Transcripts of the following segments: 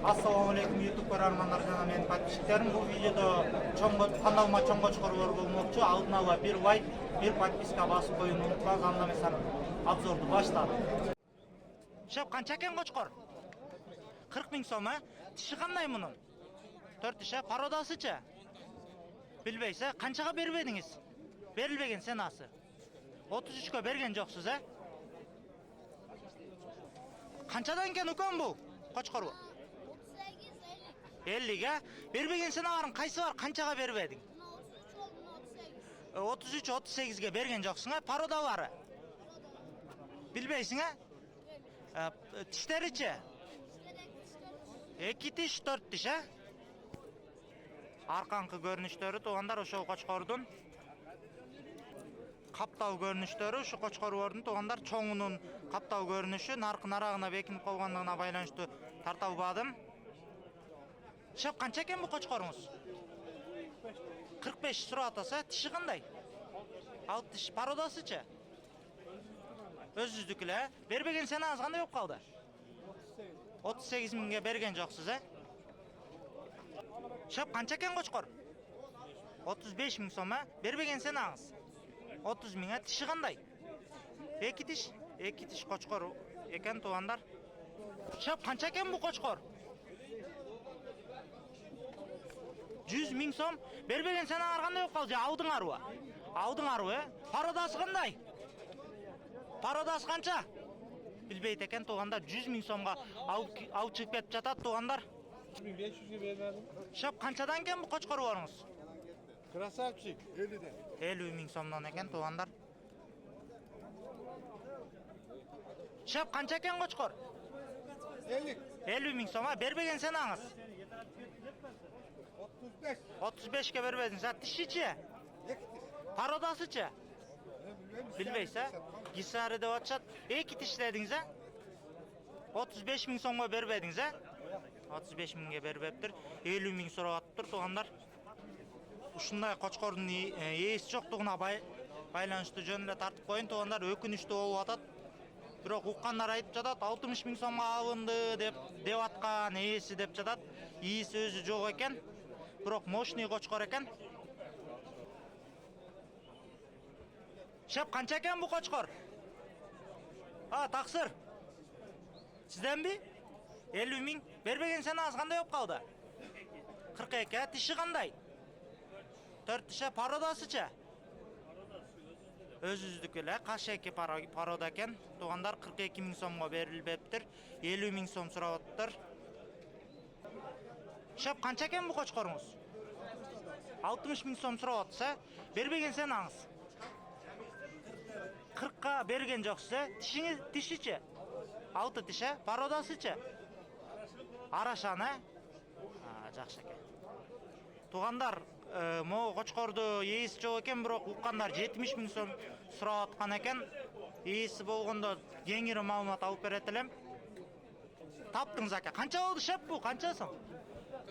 Assalamu alaikum YouTube көрермандар жана менин подписчиктерим. Бул видеодо каналыма чоң кочкорлор болмокчу. Алдын ала бир лайк, бир подписка басып коюуну унутпаңыз. Анда эмес обзорду баштадым. Шеп канча экен кочкор? 40 000 сом, Тиши кандай мунун? 4 тиши, пародасычы? Билбейсиз, канчага бербедиңиз? Берилбеген сенасы. 33кө берген жоксуз, Канчадан экен укам бул? Кочкорбу? 50-ге. Бербеген сеналарың кайсы бар? Канчага бербедиң? 33, 38ге берген жоксуң, пародалары. Билбейсиң, Тиштеричи? 2 тиш, 4 тиш, Арканкы көрүнүштөрү туугандар ошол кочкордун. Каптау көрүнүштөрү ушу кочкорлордун туугандар чоңунун каптау көрүнүшү наркы нарагына бекинип калгандыгына байланыштуу тарта албадым. Шеп канча экен бу кочкоруңуз? 45 сурап атаса, тиши кандай? 6 тиш, пародасычы? Өзүздүкү эле, бербеген сенаңыз кандай болуп калды? 38 000ге берген жоксуз, Шеп канча экен кочкор? 35 000 сом, Бербеген сенаңыз? 30 000, тиши кандай? 2 тиш, 2 тиш кочкор экен туугандар. Шеп канча экен бу кочкор? 100 000 сом, бербеген сенаңар кандай болуп калды? Алдыңарбы? Алдыңарбы, Пародасы кандай? Пародасы канча? Билбейт экен туугандар. 100 000 сомго алып чыгып кетип жатат туугандар. 1500'e vermedim. Шеп канчадан экен бу кочкорлоруңуз? Krasavчик 50'den. 50 000 сомдон экен туугандар. Шеп канча экен кочкор? 50. 50 000 сом, бербеген сенаңыз? 35. 35ке бербедиңиз, тишичи? 2 tiş. Пародасычы? Билбейсиз, Гисари деп атышат. 2 тиш дедиңиз, 35 000 сомго бербедиңиз, 35 000ге бербептир. 50 000 сурап атыптыр туугандар. Ушундай кочкордун ээси жоктугуна байланыштуу жөн эле тартып коюн туугандар, өкүнүчтүү болуп атат. Бирок уккандар айтып жатат, 60 000 сомго алынды деп аткан ээси деп жатат. Ээси өзү жок экен. Бирок мощный кочкор экен. Шеп канча экен бу кочкор? Таксыр. Сизденби? 50 000. Бербеген сенаңыз кандай болуп калды? 42, тиши кандай? 4 тиши, пародасычы? Өзүздүкү эле, кашеки парода экен. Туугандар 42 000 сомго берилбептир. 50 000 сом сурап атыптыр. Шеп канча экен бу кочкоруңуз? 60 000 сом сурап атса, бербеген сенаңыз? 40ка берген жоксуз, тишичи? 6 тиши, пародасычы? Арашаны? Жакшы экен. Туугандар, могу кочкорду ээси жок экен, бирок уккандар 70 000 сом сурап аткан экен. Ээси болгондо кеңири маалымат алып берет элем. Таптыңыз ака. Канча болду шеп бу? Канча сом?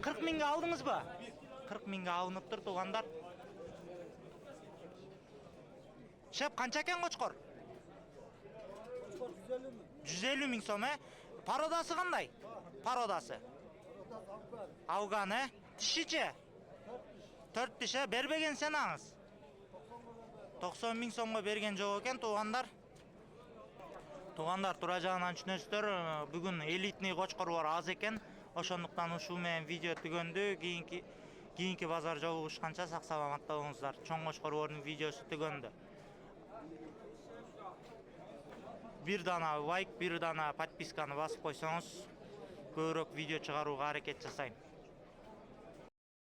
40 000ге алдыңызбы? 40 000ге алыныптыр туугандар. Шеп канча экен кочкор? 150 000 сом, Пародасы кандай? Пародасы? Алган, Тишичи? 4 тиши, бербеген сенаңыз? 90 000 сомго берген жок экен туугандар. Туугандар, туура жагынан түшүнөсүздөр, бүгүн элитный кочкорлор аз экен. Ошондуктан ушул менен видео түгөндү. Кийинки базар жолугушканча сак саламатта болуңуздар. Чоң кочкорлордун видеосу түгөндү. Bir dana like, bir dana подписканы басып койсоңуз, көбүрөөк видео чыгарууга аракет жасайм.